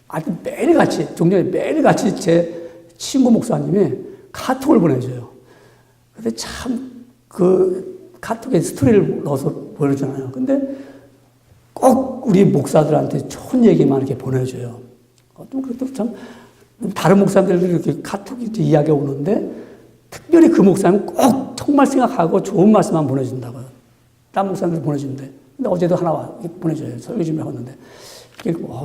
아주 매일같이 제 친구 목사님이 카톡을 보내줘요. 근데 참 그 카톡에 스토리를 넣어서 보내주잖아요. 근데 꼭 우리 목사들한테 좋은 얘기만 이렇게 보내줘요. 그것도 참 다른 목사님들도 이렇게 카톡 이야기가 오는데 특별히 그 목사님은 꼭 정말 생각하고 좋은 말씀만 보내준다고요. 다른 목사님들 보내준대. 근데 어제도 하나 보내줘요. 설교 좀 해봤는데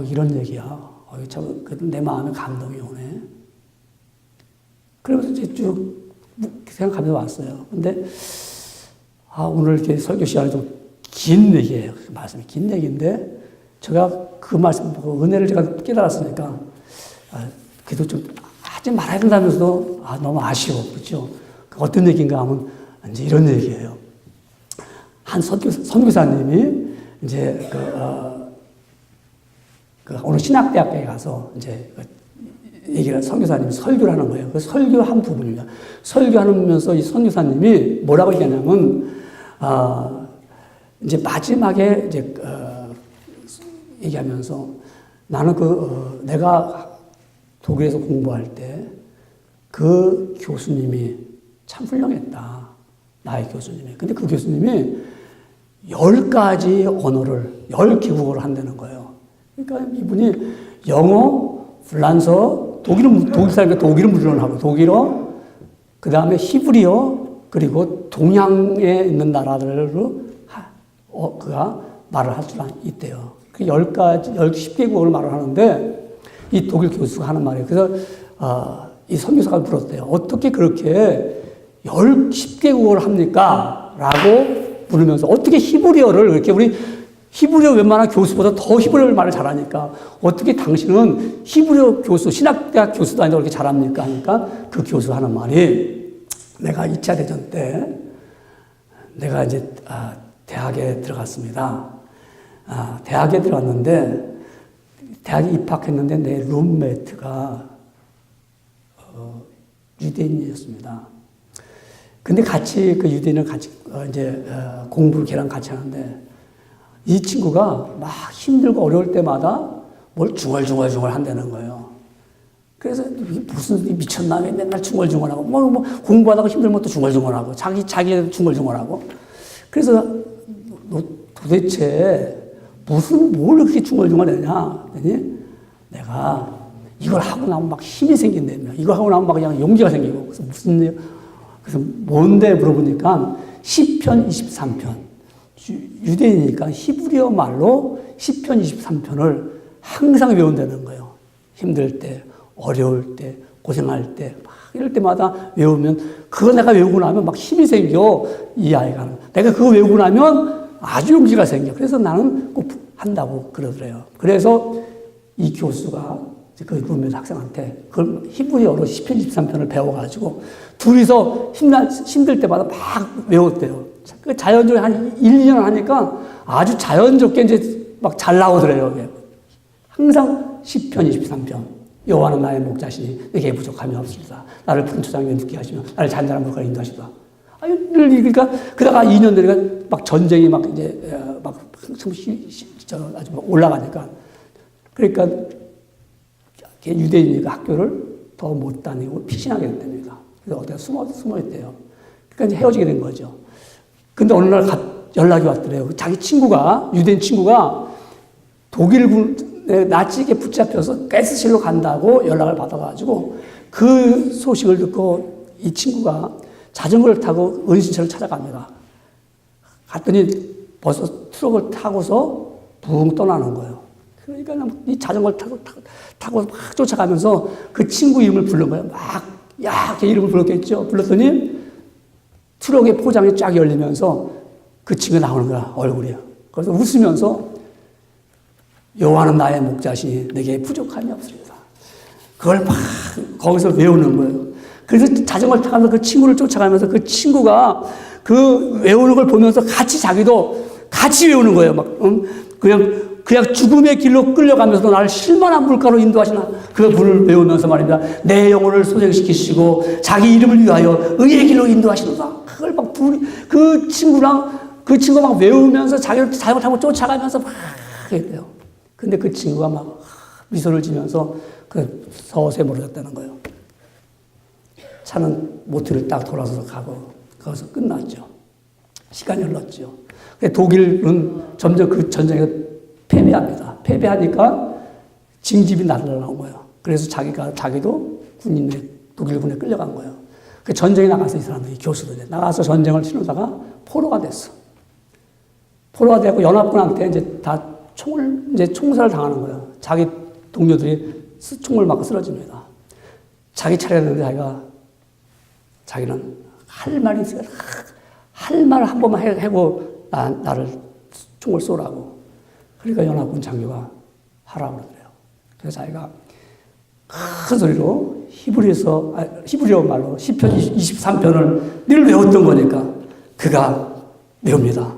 이런 얘기야. 참 내 마음에 감동이 오네. 그러면서 이제 쭉 생각하면서 왔어요. 근데 오늘 이렇게 설교 시간이 좀 긴 얘기예요. 그 말씀이 긴 얘기인데 제가 그 말씀 보고 은혜를 제가 깨달았으니까 그래도 좀 하지 말아야 된다면서도 너무 아쉬워. 그렇죠? 어떤 얘기인가 하면 이제 이런 얘기예요. 한 선교사님이 이제 오늘 신학대학교에 가서 이제 선교사님이 설교를 하는 거예요. 그 설교한 부분입니다. 설교하면서 이 선교사님이 뭐라고 얘기하냐면 이제 마지막에 이제 얘기하면서 나는 내가 독일에서 공부할 때 그 교수님이 참 훌륭했다. 나의 교수님이. 근데 그 교수님이 10가지 언어를, 10개국어를 한다는 거예요. 그러니까 이분이 영어, 불란서, 독일 사람이니까 독일은 물론하고, 독일어, 그 다음에 히브리어, 그리고 동양에 있는 나라들로 그가 말을 할 수 있대요. 그 10개국어를 말을 하는데, 이 독일 교수가 하는 말이에요. 그래서, 이 선교사가 물었대요. 어떻게 그렇게 10개국어를 합니까? 라고 물으면서 어떻게 히브리어를 이렇게 히브리어 웬만한 교수보다 더 히브리어 말을 잘하니까 어떻게 당신은 히브리어 교수, 신학대학 교수도 아니고 그렇게 잘합니까? 하니까 그 교수 하는 말이 내가 2차 대전 때 내가 이제 대학에 들어갔습니다. 대학에 들어갔는데 대학에 입학했는데 내 룸메이트가 유대인이었습니다. 근데 같이 그 유대인을 같이 공부를 걔랑 같이 하는데 이 친구가 막 힘들고 어려울 때마다 뭘 중얼중얼 한다는 거예요. 그래서 무슨 미쳤나 맨날 중얼중얼하고 뭐 공부하다가 힘들면 또 중얼중얼하고 자기 중얼중얼하고 그래서 너 도대체 뭘 그렇게 중얼중얼하냐 그랬더니 내가 이걸 하고 나면 막 힘이 생긴다며 이거 하고 나면 막 그냥 용기가 생기고 그래서 뭔데 물어보니까 시편 23편 유대인이니까 히브리어 말로 시편 23편을 항상 외운다는 거예요. 힘들 때 어려울 때 고생할 때 막 이럴 때마다 외우면 그거 내가 외우고 나면 막 힘이 생겨 이 아이가 내가 그거 외우고 나면 아주 용기가 생겨. 그래서 나는 꼭 한다고 그러더래요. 그래서 이 교수가 그 룸메이트 학생한테 그걸 히브리어로 시편 23편을 배워가지고 둘이서 힘들 때마다 막 외웠대요. 그 자연적으로 한 1, 2년 하니까 아주 자연스럽게 이제 막 잘 나오더래요. 항상 시편 23편 여호와는 나의 목자시니 내게 부족함이 없습니다. 나를 푸른 초장 위에 눕게 하시며 나를 잔잔한 물가로 인도하시다. 그러니까 그러다가 2년 되니까 막 전쟁이 막 이제 막 아주 올라가니까 그러니까 유대인이니까 학교를 더 못 다니고 피신하게 됐답니다. 그래서 어디가 숨어 있대요. 그러니까 이제 헤어지게 된 거죠. 근데 어느 날 연락이 왔더래요. 자기 친구가 유대인 친구가 독일군에 나치게 붙잡혀서 가스실로 간다고 연락을 받아가지고 그 소식을 듣고 이 친구가 자전거를 타고 은신처를 찾아갑니다. 갔더니 벌써 트럭을 타고서 붕 떠나는 거예요. 그러니까 이 자전거를 타고 막 쫓아가면서 그 친구 이름을 부른 거예요. 걔 이름을 불렀겠죠. 불렀더니 트럭의 포장이 쫙 열리면서 그 친구가 나오는 거야, 얼굴이야. 그래서 웃으면서 여호와는 나의 목자시니 내게 부족함이 없습니다. 그걸 막 거기서 외우는 거예요. 그래서 자전거를 타면서 그 친구를 쫓아가면서 그 친구가 그 외우는 걸 보면서 자기도 같이 외우는 거예요. 막, 그냥 죽음의 길로 끌려가면서도 나를 실만한 물가로 인도하시나 그 분을 외우면서 말입니다. 내 영혼을 소생시키시고 자기 이름을 위하여 의의 길로 인도하시는다. 그걸 막 그 친구가 막 외우면서 자기를 잘못하고 쫓아가면서 막 했대요. 근데 그 친구가 막 미소를 지면서 그 서서히 멀어졌다는 거예요. 차는 모텔을 딱 돌아서서 가고 거기서 끝났죠. 시간이 흘렀죠. 독일은 점점 그 전쟁에 패배합니다. 패배하니까 징집이 날아나온 거예요. 그래서 자기도 독일군에 끌려간 거예요. 그 전쟁에 나가서 이 사람들이 교수들 나가서 전쟁을 치르다가 포로가 됐어. 포로가 되고 연합군한테 이제 다 총살을 당하는 거예요. 자기 동료들이 총을 맞고 쓰러집니다. 자기 차례였는데 자기는 할 말이 있어요. 할 말을 한 번만 하고 나를 총을 쏘라고. 그러니까 연합군 장교가 하라고 그러더래요. 그래서 자기가 큰 소리로 히브리어 말로 시편 23편을 늘 외웠던 거니까 그가 외웁니다.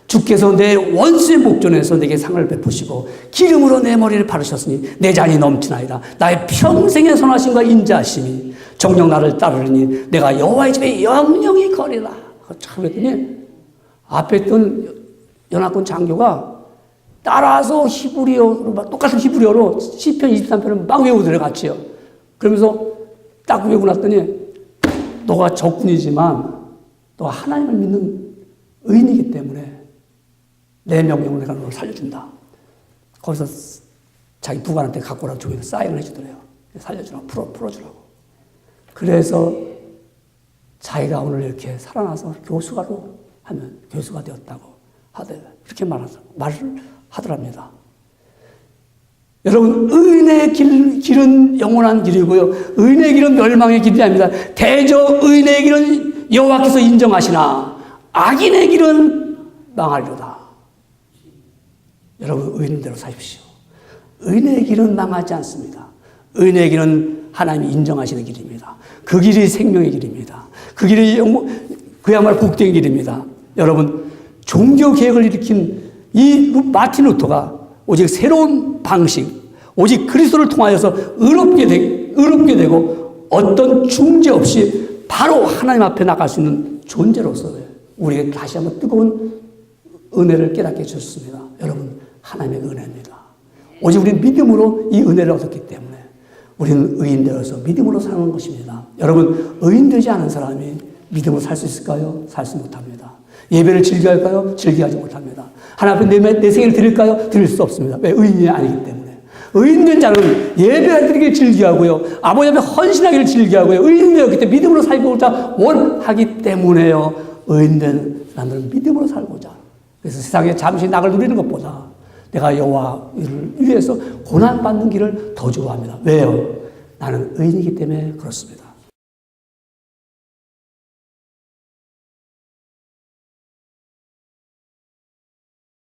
주께서 내 원수의 목전에서 내게 상을 베푸시고 기름으로 내 머리를 바르셨으니 내 잔이 넘치나이다. 나의 평생의 선하심과 인자하심이 정녕 나를 따르니 내가 여호와의 집에 영영히 거리라. 참 그랬더니 앞에 있던 연합군 장교가 따라서 똑같은 히브리어로 시편 23편을 막 외우더래 같이요. 그러면서 딱 외우고 났더니 너가 적군이지만 너 하나님을 믿는 의인이기 때문에 내 명령을 내가 너를 살려준다. 거기서 자기 부관한테 갖고 오라고 종이를 사인을 해주더래요. 살려주라고, 풀어주라고. 그래서 자기가 오늘 이렇게 살아나서 교수가 되었다고 이렇게 말을 하더랍니다. 여러분, 의인의 길은 영원한 길이고요. 의인의 길은 멸망의 길이 아닙니다. 대저 의인의 길은 여호와께서 인정하시나 악인의 길은 망하리로다. 여러분, 의인대로 사십시오. 의인의 길은 망하지 않습니다. 의인의 길은 하나님이 인정하시는 길입니다. 그 길이 생명의 길입니다. 그 길이 그야말로 복된 길입니다. 여러분, 종교 개혁을 일으킨 이 마틴 루터가 오직 새로운 방식, 오직 그리스도를 통하여서 의롭게 되고 어떤 중재 없이 바로 하나님 앞에 나갈 수 있는 존재로서 우리에게 다시 한번 뜨거운 은혜를 깨닫게 해주셨습니다. 여러분, 하나님의 은혜입니다. 오직 우리는 믿음으로 이 은혜를 얻었기 때문에 우리는 의인되어서 믿음으로 사는 것입니다. 여러분, 의인되지 않은 사람이 믿음으로 살 수 있을까요? 살지 못합니다. 예배를 즐겨야 할까요? 즐겨하지 못합니다. 하나님 앞에 내 생일을 드릴까요? 드릴 수 없습니다. 왜? 의인이 아니기 때문에. 의인된 자는 예배를 드리기를 즐겨하고요. 아버지 앞에 헌신하기를 즐겨하고요. 의인되었기 때문에 믿음으로 살고자 원하기 때문에요. 의인된 사람들은 믿음으로 살고자. 그래서 세상에 잠시 낙을 누리는 것보다 내가 여호와를 위해서 고난받는 길을 더 좋아합니다. 왜요? 나는 의인이기 때문에 그렇습니다.